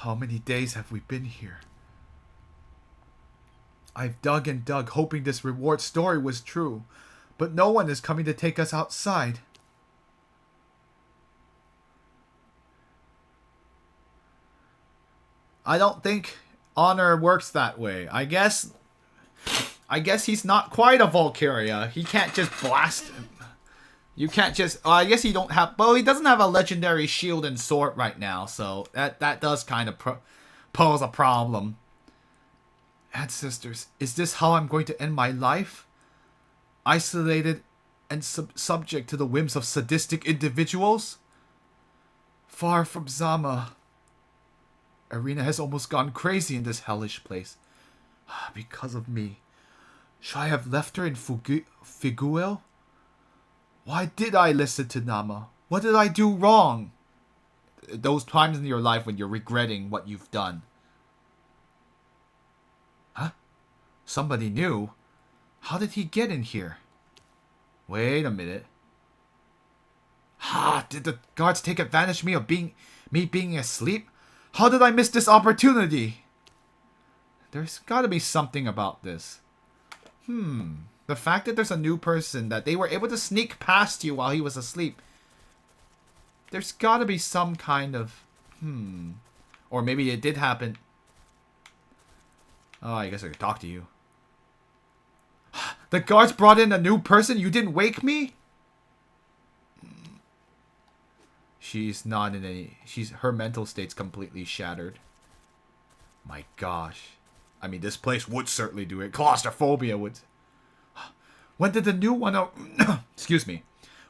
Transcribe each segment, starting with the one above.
How many days have we been here? I've dug and dug, hoping this reward story was true, but no one is coming to take us outside. I don't think honor works that way. I guess he's not quite a Valkyria. He can't just blast. You can't just. I guess he don't have. Well, he doesn't have a legendary shield and sword right now, so that does kind of pose a problem. Ancestors, is this how I'm going to end my life? Isolated and subject to the whims of sadistic individuals? Far from Zama. Irina has almost gone crazy in this hellish place. Because of me. Should I have left her in Figuel? Why did I listen to Nama? What did I do wrong? Those times in your life when you're regretting what you've done. Huh? Somebody new? How did he get in here? Wait a minute. Did the guards take advantage of me being asleep? How did I miss this opportunity? There's gotta be something about this. The fact that there's a new person, that they were able to sneak past you while he was asleep. There's gotta be some kind of... Or maybe it did happen. Oh, I guess I could talk to you. The guards brought in a new person? You didn't wake me? She's not in any... Her mental state's completely shattered. My gosh. I mean, this place would certainly do it. Claustrophobia would... When did the new one... Excuse me.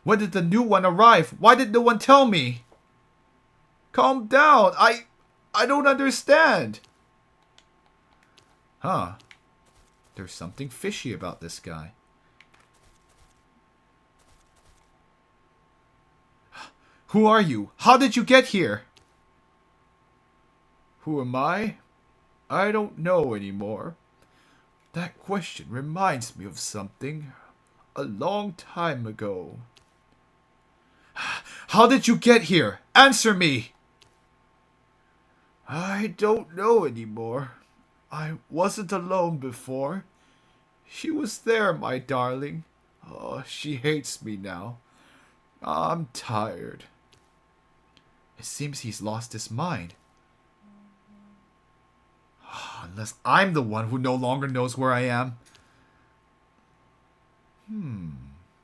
When did the new one arrive? Why did no one tell me? Calm down. I don't understand. There's something fishy about this guy. Who are you? How did you get here? Who am I? I don't know anymore. That question reminds me of something. A long time ago. How did you get here? Answer me! I don't know anymore. I wasn't alone before. She was there, my darling. Oh, she hates me now. I'm tired. It seems he's lost his mind. Unless I'm the one who no longer knows where I am.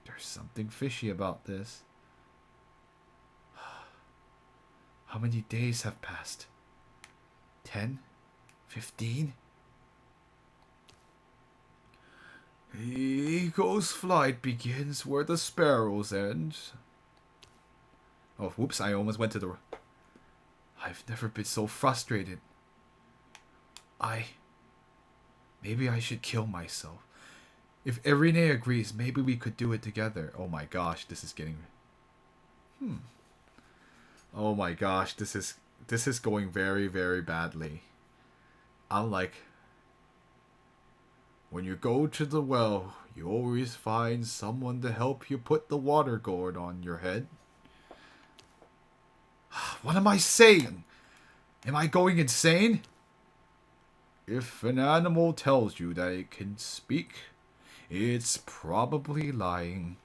There's something fishy about this. How many days have passed? 10? 15? Eagle's flight begins where the sparrows end. Oh, whoops, I almost went to the... I've never been so frustrated. Maybe I should kill myself. If Irene agrees, maybe we could do it together. Oh my gosh, this is getting... Oh my gosh, this is going very, very badly. I'm like... When you go to the well, you always find someone to help you put the water gourd on your head. What am I saying? Am I going insane? If an animal tells you that it can speak, it's probably lying.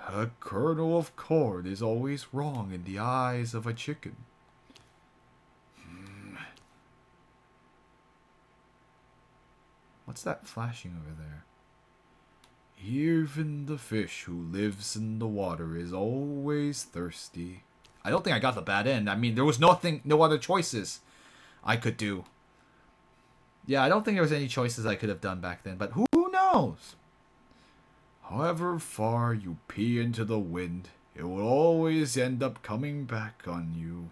A kernel of corn is always wrong in the eyes of a chicken. What's that flashing over there? Even the fish who lives in the water is always thirsty. I don't think I got the bad end. I mean, there was no other choices I could do. Yeah, I don't think there was any choices I could have done back then, but who knows? However far you pee into the wind, it will always end up coming back on you.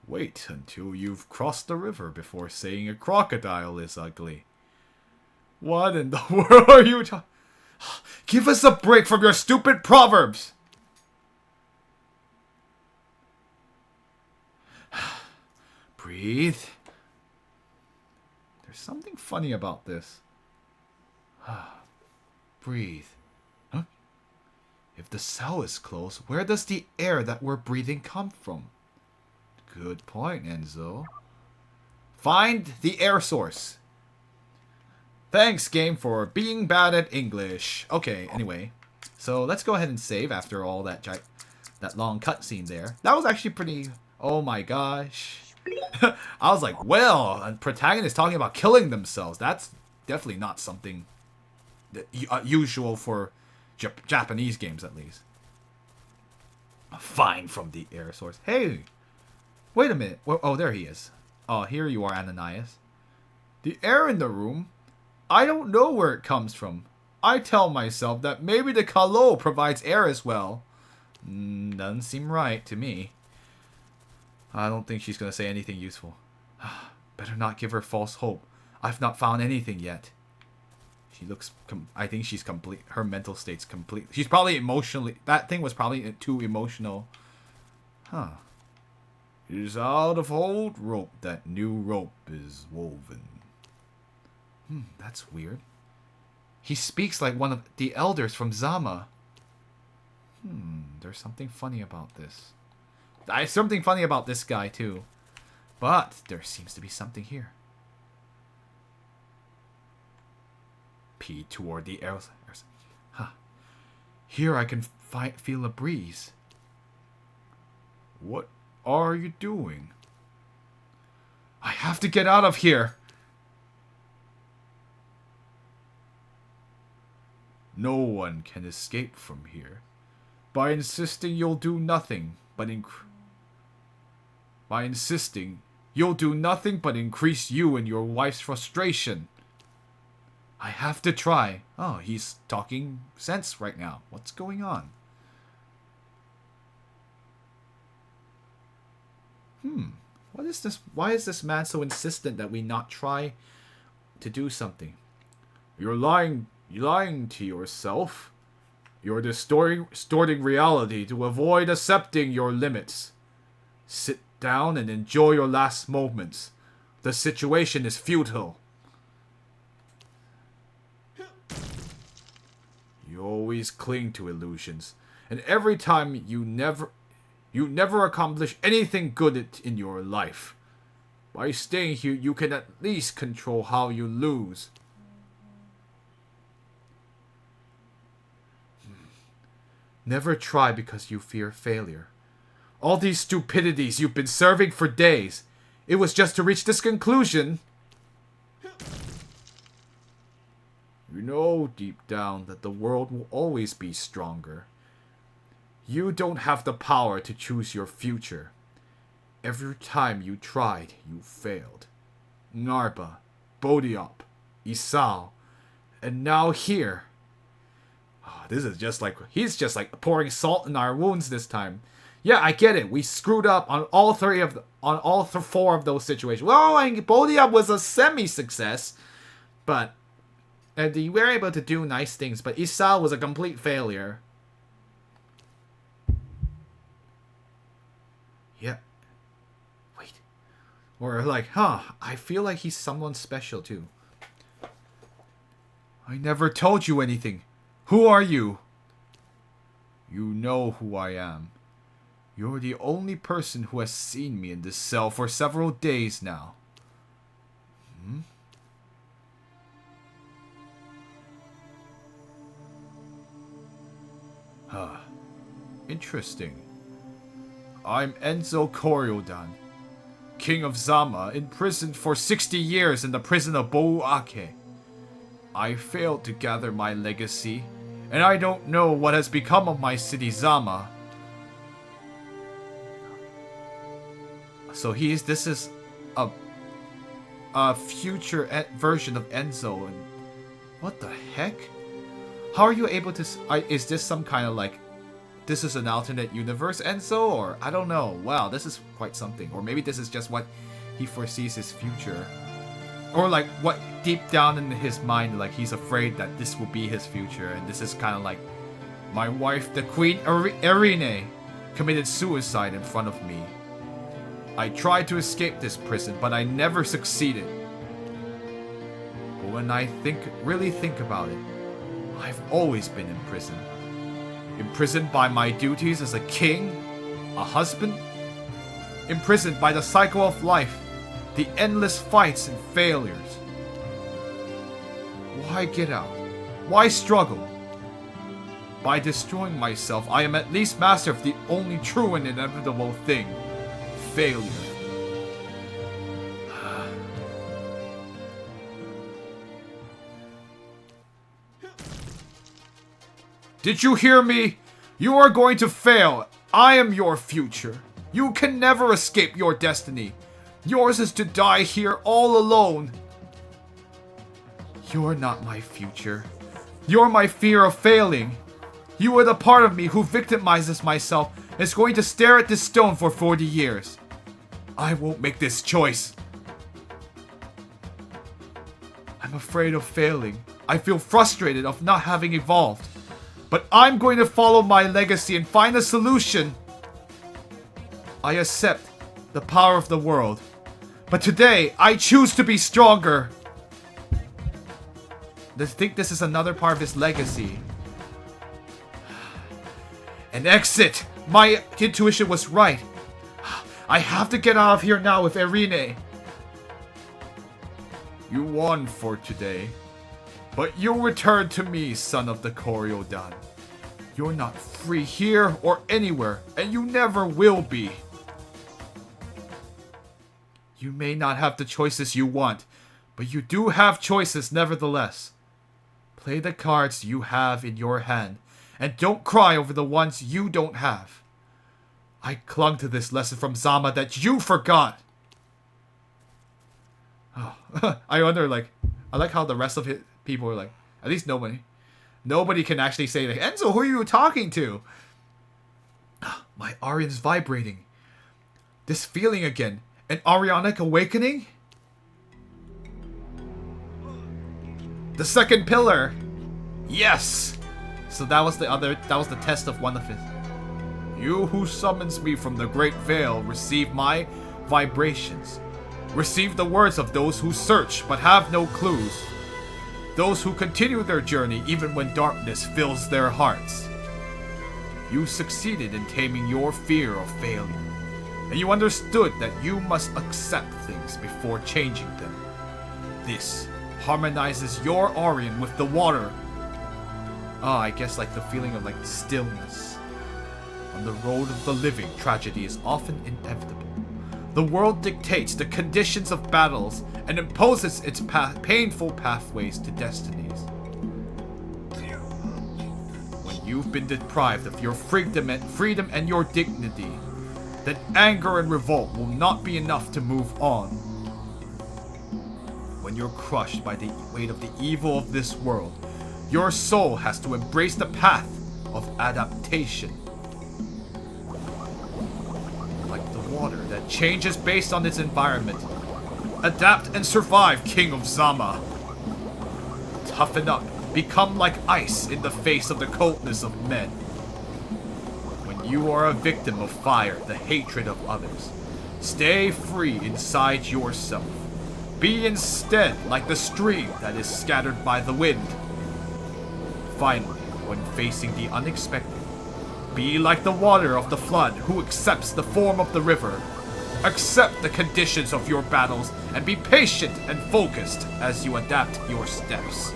Wait until you've crossed the river before saying a crocodile is ugly. What in the world are you talking? Give us a break from your stupid proverbs! Breathe. There's something funny about this. Breathe. Huh? If the cell is closed, where does the air that we're breathing come from? Good point, Enzo. Find the air source. Thanks, game, for being bad at English. Okay, anyway. So let's go ahead and save after all that long cutscene there. That was actually pretty... Oh my gosh. I was like, well, a protagonist talking about killing themselves. That's definitely not something usual for Japanese games, at least. Find from the air source. Hey, wait a minute. Oh, there he is. Oh, here you are, Ananias. The air in the room, I don't know where it comes from. I tell myself that maybe the Kalo provides air as well. Doesn't seem right to me. I don't think she's going to say anything useful. Better not give her false hope. I've not found anything yet. She looks... I think she's complete. Her mental state's complete. She's probably emotionally... That thing was probably too emotional. Huh. It is out of old rope that new rope is woven. That's weird. He speaks like one of the elders from Zama. There's something funny about this. There's something funny about this guy, too. But there seems to be something here. P toward the air. Here I can feel a breeze. What are you doing? I have to get out of here. No one can escape from here. By insisting you'll do nothing but increase you and your wife's frustration. I have to try. Oh, he's talking sense right now. What's going on? What is this? Why is this man so insistent that we not try to do something? You're lying to yourself. You're distorting reality to avoid accepting your limits. Sit down and enjoy your last moments. The situation is futile. You always cling to illusions, and every time you never accomplish anything good in your life. By staying here, you can at least control how you lose. Never try because you fear failure. All these stupidities you've been serving for days. It was just to reach this conclusion. You know deep down that the world will always be stronger. You don't have the power to choose your future. Every time you tried, you failed. Narba, Bodiop, Isao, and now here. This is just like... He's just like pouring salt in our wounds this time. Yeah, I get it. We screwed up on all four of those situations. Well, Bodiop was a semi-success, but... And we were able to do nice things, but Isao was a complete failure. Yeah. Wait. Or like, I feel like he's someone special too. I never told you anything. Who are you? You know who I am. You're the only person who has seen me in this cell for several days now. Interesting. I'm Enzo Kori-Odan, King of Zama, imprisoned for 60 years in the prison of Bouake. I failed to gather my legacy, and I don't know what has become of my city Zama. So this is a future version of Enzo, and what the heck? How are you able to... is this some kind of like... This is an alternate universe Enzo, or... I don't know. Wow, this is quite something. Or maybe this is just what he foresees his future. Or like what deep down in his mind, like he's afraid that this will be his future, and this is kind of like... My wife, the Queen Irene, committed suicide in front of me. I tried to escape this prison, but I never succeeded. But when I really think about it, I've always been in prison. Imprisoned by my duties as a king, a husband. Imprisoned by the cycle of life, the endless fights and failures. Why get out? Why struggle? By destroying myself, I am at least master of the only true and inevitable thing, failure. Did you hear me? You are going to fail. I am your future. You can never escape your destiny. Yours is to die here all alone. You're not my future. You're my fear of failing. You are the part of me who victimizes myself and is going to stare at this stone for 40 years. I won't make this choice. I'm afraid of failing. I feel frustrated of not having evolved. But I'm going to follow my legacy and find a solution. I accept the power of the world. But today, I choose to be stronger. I think this is another part of his legacy. An exit! My intuition was right. I have to get out of here now with Irene. You won for today. But you'll return to me, son of the Kori-Odan. You're not free here or anywhere, and you never will be. You may not have the choices you want, but you do have choices nevertheless. Play the cards you have in your hand, and don't cry over the ones you don't have. I clung to this lesson from Zama that you forgot. Oh, I wonder, I like how the rest of it. People are like, at least nobody can actually say, like, Enzo, who are you talking to? My Aurion is vibrating. This feeling again. An Aurionic awakening? The second pillar. Yes. So that was the test of one of his. You who summons me from the great veil receive my vibrations. Receive the words of those who search but have no clues. Those who continue their journey even when darkness fills their hearts. You succeeded in taming your fear of failure, and you understood that you must accept things before changing them. This harmonizes your Aurion with the water. I guess like the feeling of like stillness. On the road of the living, tragedy is often inevitable. The world dictates the conditions of battles and imposes its painful pathways to destinies. When you've been deprived of your freedom and your dignity, then anger and revolt will not be enough to move on. When you're crushed by the weight of the evil of this world, your soul has to embrace the path of adaptation. Water that changes based on its environment. Adapt and survive, King of Zama. Toughen up, become like ice in the face of the coldness of men. When you are a victim of fire, the hatred of others, stay free inside yourself. Be instead like the stream that is scattered by the wind. Finally, when facing the unexpected, be like the water of the flood who accepts the form of the river. Accept the conditions of your battles and be patient and focused as you adapt your steps.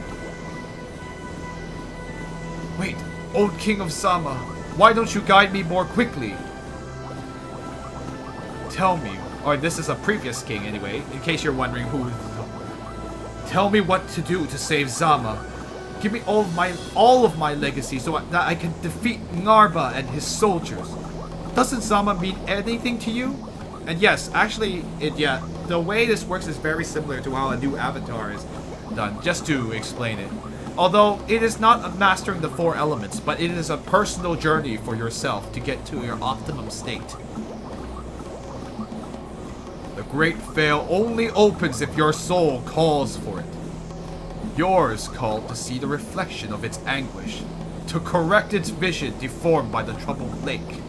Wait, old King of Zama, why don't you guide me more quickly? Tell me, or this is a previous king anyway, in case you're wondering who. Tell me what to do to save Zama. Give me all of my legacy so that I can defeat Narba and his soldiers. Doesn't Zama mean anything to you? And yes, actually, the way this works is very similar to how a new avatar is done, just to explain it. Although, it is not mastering the 4 elements, but it is a personal journey for yourself to get to your optimum state. The Great Veil only opens if your soul calls for it. Yours called to see the reflection of its anguish, to correct its vision deformed by the troubled lake.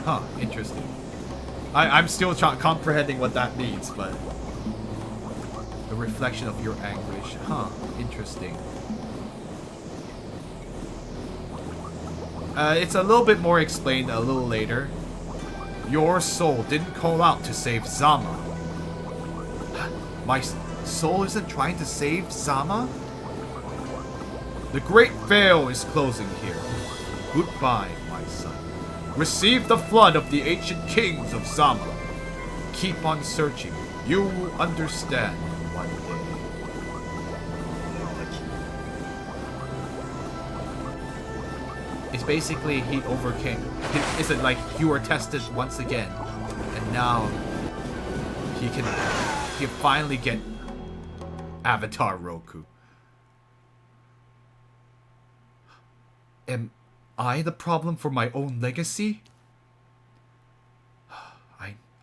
Huh, interesting. I'm still comprehending what that means, but... The reflection of your anguish. Huh, interesting. It's a little bit more explained a little later. Your soul didn't call out to save Zama. My soul isn't trying to save Zama? The Great Veil is closing here. Goodbye, my son. Receive the flood of the ancient kings of Zama. Keep on searching. You will understand one day. It's basically he overcame. It's like you were tested once again, and now he can finally get Avatar Roku. Am I the problem for my own legacy?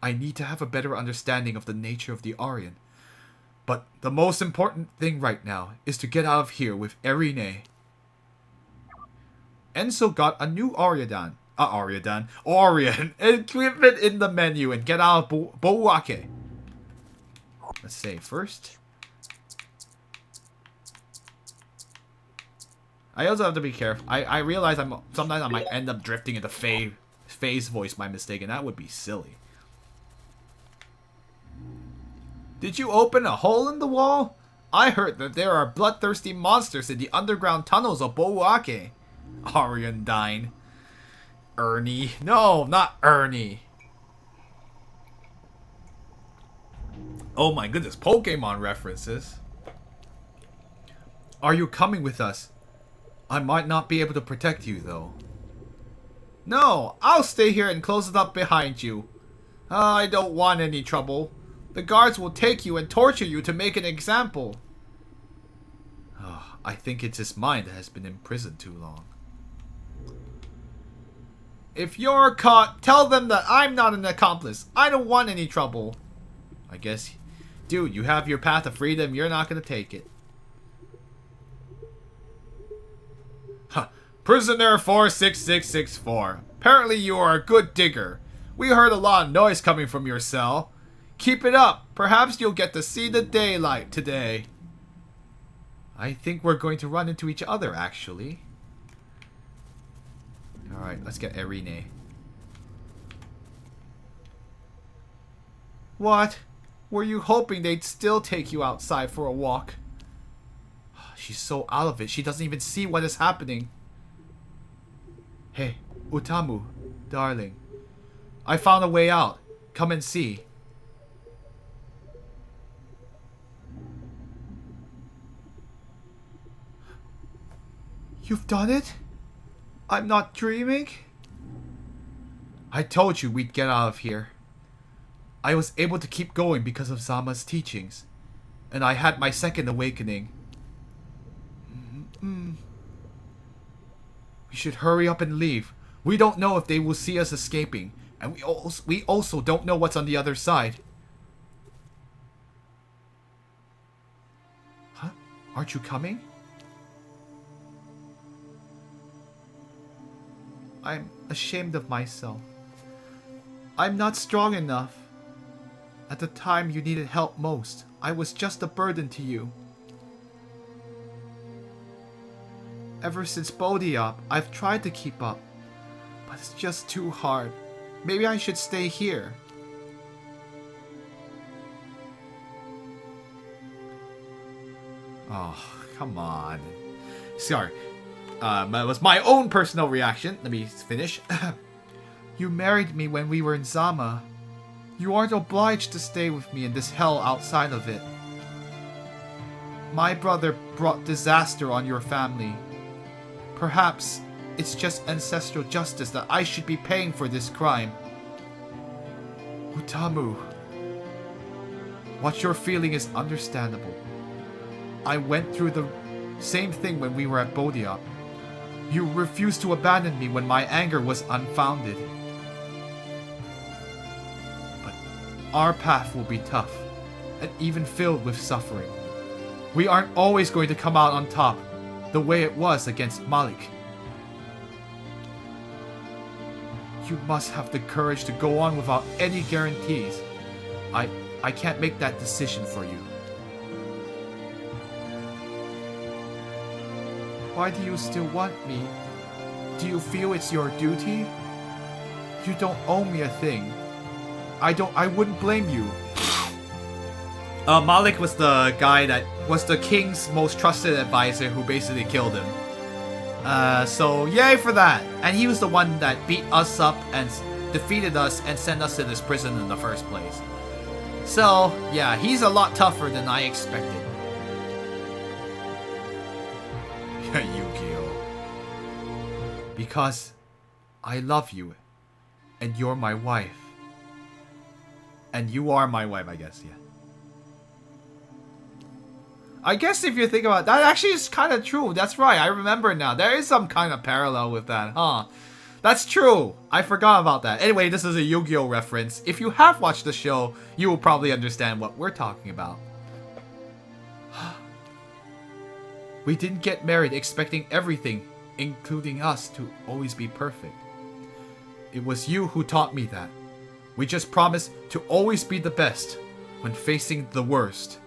I need to have a better understanding of the nature of the Aurion. But the most important thing right now is to get out of here with Erine. Enso got a new Aurion equipment in the menu and get out of Bouake. Let's say first. I also have to be careful. I realize sometimes I might end up drifting into Faye's voice by mistake, and that would be silly. Did you open a hole in the wall? I heard that there are bloodthirsty monsters in the underground tunnels of Bouake. Aurion dying. Ernie. No, not Ernie. Oh my goodness, Pokemon references. Are you coming with us? I might not be able to protect you, though. No, I'll stay here and close it up behind you. I don't want any trouble. The guards will take you and torture you to make an example. I think it's his mind that has been imprisoned too long. If you're caught, tell them that I'm not an accomplice. I don't want any trouble. I guess, dude, you have your path of freedom. You're not going to take it. Huh. Prisoner 46664. Apparently you are a good digger. We heard a lot of noise coming from your cell. Keep it up. Perhaps you'll get to see the daylight today. I think we're going to run into each other, actually. Alright, let's get Erine. What? Were you hoping they'd still take you outside for a walk? She's so out of it, she doesn't even see what is happening. Hey, Utamu, darling. I found a way out. Come and see. You've done it? I'm not dreaming? I told you we'd get out of here. I was able to keep going because of Zama's teachings. And I had my second awakening. We should hurry up and leave. We don't know if they will see us escaping. And we also don't know what's on the other side. Huh? Aren't you coming? I'm ashamed of myself. I'm not strong enough. At the time you needed help most, I was just a burden to you. Ever since Boudiop, I've tried to keep up, but it's just too hard. Maybe I should stay here. Oh, come on. Sorry. That was my own personal reaction. Let me finish. You married me when we were in Zama. You aren't obliged to stay with me in this hell outside of it. My brother brought disaster on your family. Perhaps it's just ancestral justice that I should be paying for this crime. Utamu, what you're feeling is understandable. I went through the same thing when we were at Boudiop. You refused to abandon me when my anger was unfounded. But our path will be tough, and even filled with suffering. We aren't always going to come out on top, the way it was against Malik. You must have the courage to go on without any guarantees. I can't make that decision for you. Why do you still want me? Do you feel it's your duty? You don't owe me a thing. I wouldn't blame you. Malik was the guy that was the king's most trusted advisor who basically killed him. So yay for that. And he was the one that beat us up and defeated us and sent us to this prison in the first place. So yeah, he's a lot tougher than I expected. Yu-Gi-Oh. Because I love you and you're my wife. And you are my wife, I guess, yeah. I guess if you think about it, that actually is kind of true. That's right, I remember now. There is some kind of parallel with that, huh? That's true. I forgot about that. Anyway, this is a Yu-Gi-Oh reference. If you have watched the show, you will probably understand what we're talking about. We didn't get married expecting everything, including us, to always be perfect. It was you who taught me that. We just promised to always be the best when facing the worst.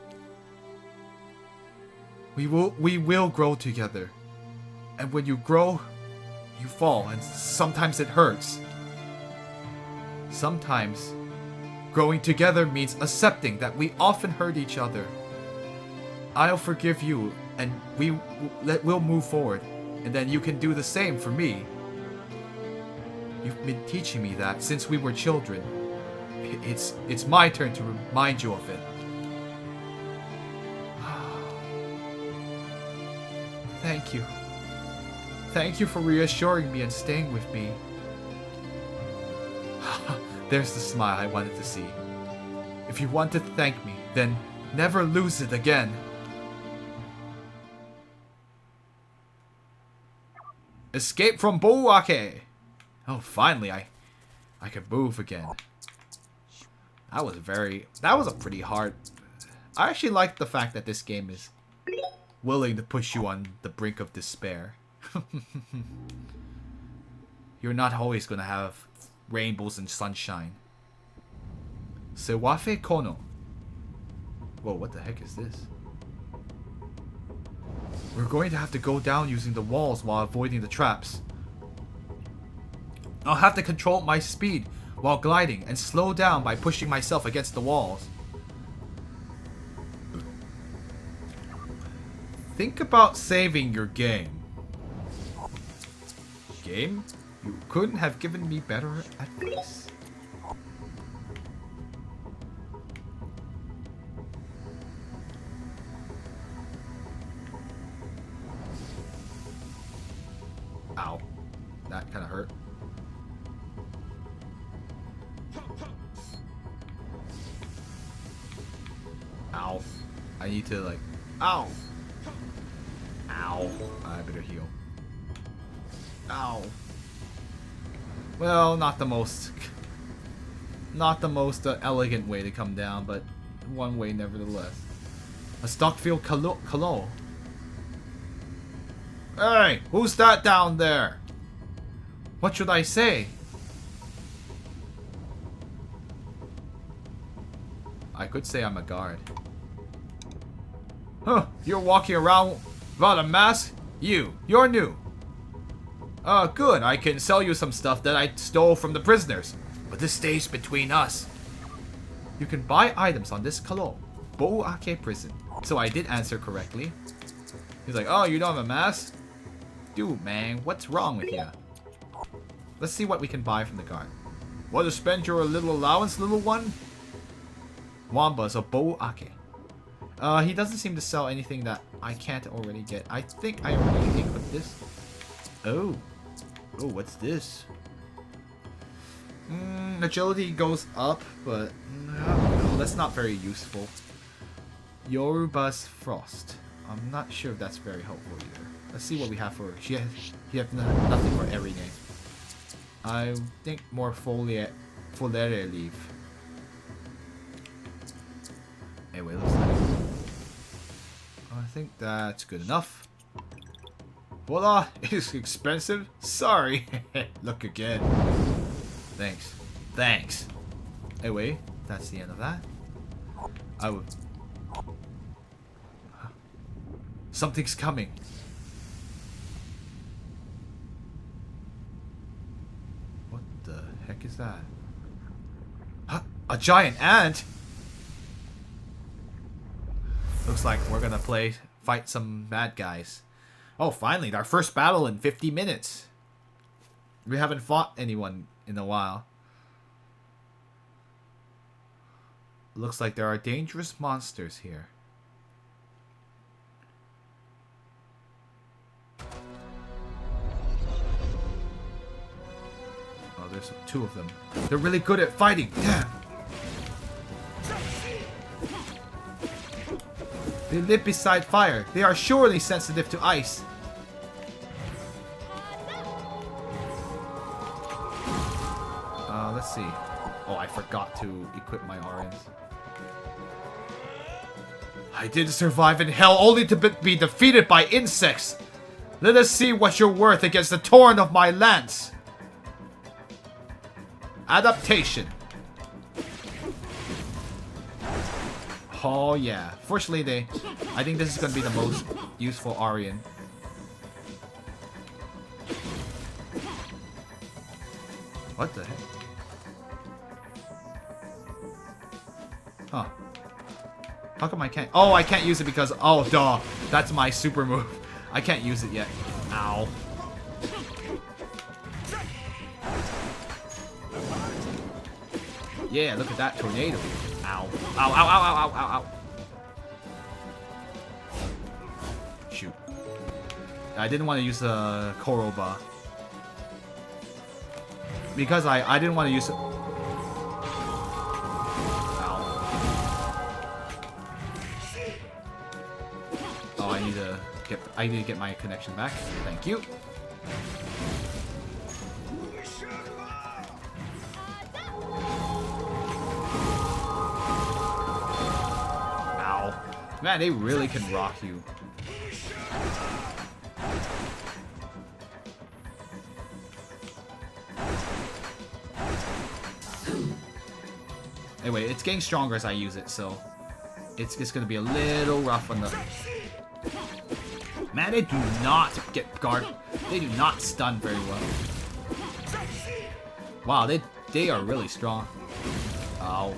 We will grow together. And when you grow, you fall, and sometimes it hurts. Sometimes, growing together means accepting that we often hurt each other. I'll forgive you, and we'll move forward, and then you can do the same for me. You've been teaching me that since we were children. It's my turn to remind you of it. Thank you. Thank you for reassuring me and staying with me. There's the smile I wanted to see. If you want to thank me, then never lose it again. Escape from Bouake! Oh, finally, I could move again. That was a pretty hard... I actually like the fact that this game is willing to push you on the brink of despair. You're not always gonna have rainbows and sunshine. Sewafe Kono. Whoa, what the heck is this? We're going to have to go down using the walls while avoiding the traps. I'll have to control my speed while gliding and slow down by pushing myself against the walls. Think about saving your game. Game? You couldn't have given me better advice. Ow. That kind of hurt. Ow. I need to like... Ow! Ow. I better heal. Ow. Well, not the most elegant way to come down, but one way nevertheless. A Stockfield Kalo. Hey, who's that down there? What should I say? I could say I'm a guard. Huh, you're walking around without a mask? You're new. Good, I can sell you some stuff that I stole from the prisoners. But this stays between us. You can buy items on this Kalo, Bouake prison. So I did answer correctly. He's like, oh, you don't have a mask? Dude, man, what's wrong with you? Let's see what we can buy from the guard. Want to spend your little allowance, little one? Wambas of Bouake. He doesn't seem to sell anything that I can't already get. I think I already equipped this. Oh. Oh, what's this? Agility goes up, but I don't know. That's not very useful. Yoruba's Frost. I'm not sure if that's very helpful either. Let's see what we have for... She has nothing for every name. I think more Folere leaf. Anyway, looks like... I think that's good enough. Voila! It's expensive? Sorry! Look again. Thanks. Thanks! Anyway, that's the end of that. I would... Something's coming. heck is that? Huh? A giant ant? Looks like we're gonna fight some bad guys. Oh, finally, our first battle in 50 minutes. We haven't fought anyone in a while. Looks like there are dangerous monsters here. Oh, there's 2 of them. They're really good at fighting. Damn. They live beside fire. They are surely sensitive to ice. Let's see. Oh, I forgot to equip my Aurions. I did survive in hell only to be defeated by insects. Let us see what you're worth against the torrent of my lance. Adaptation. Oh yeah. Fortunately, I think this is going to be the most useful Aurion. What the heck? Huh. How come I can't? Oh, I can't use it because... Oh, duh. That's my super move. I can't use it yet. Ow. Yeah, look at that tornado. Ow. Ow, ow, ow, ow, ow, ow, ow. Shoot. I didn't want to use the Kori-Odan. Because I didn't want to use it. Oh, I need to get my connection back. Thank you. Ow. Man, they really can rock you. Anyway, it's getting stronger as I use it, so it's just gonna be a little rough on the... Man, they do not get guard. They do not stun very well. Wow, they are really strong. Ow.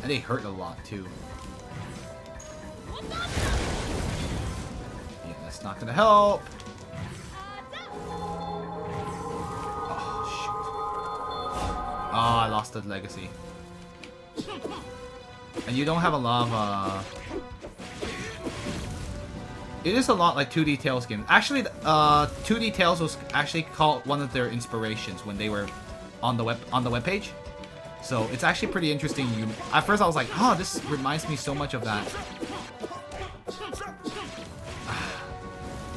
And they hurt a lot too. Yeah, that's not gonna help. Oh, shoot. Oh, I lost the legacy. And you don't have a lot of, It is a lot like 2D Tales game. Actually, 2D Tales was actually called one of their inspirations when they were on the webpage. So it's actually pretty interesting. At first I was like, oh, this reminds me so much of that.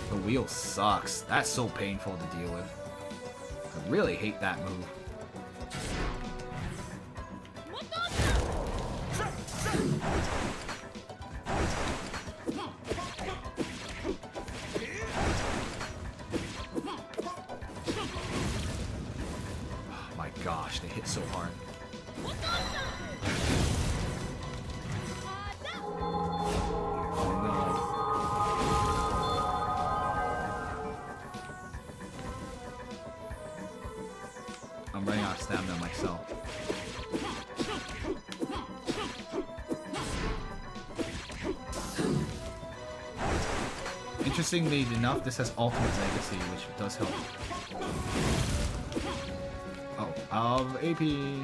The wheel sucks. That's so painful to deal with. I really hate that move. Gosh, they hit so hard. Oh no. I'm running out of stamina myself. Interestingly enough, this has Ultimate Legacy, which does help. Of AP. Yeah,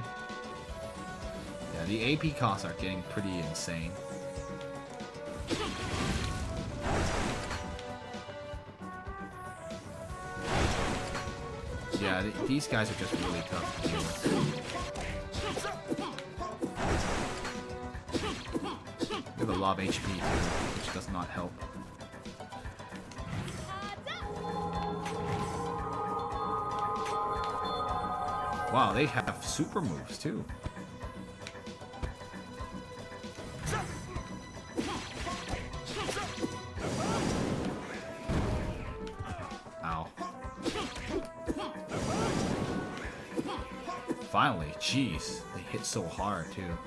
the AP costs are getting pretty insane. Yeah, these guys are just really tough to deal with. They have a lot of HP too, which does not help. Wow, they have super moves too. Ow. Finally, jeez, they hit so hard too.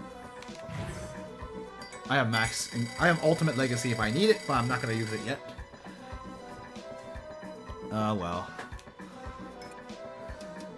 I have Ultimate Legacy if I need it, but I'm not gonna use it yet. Well.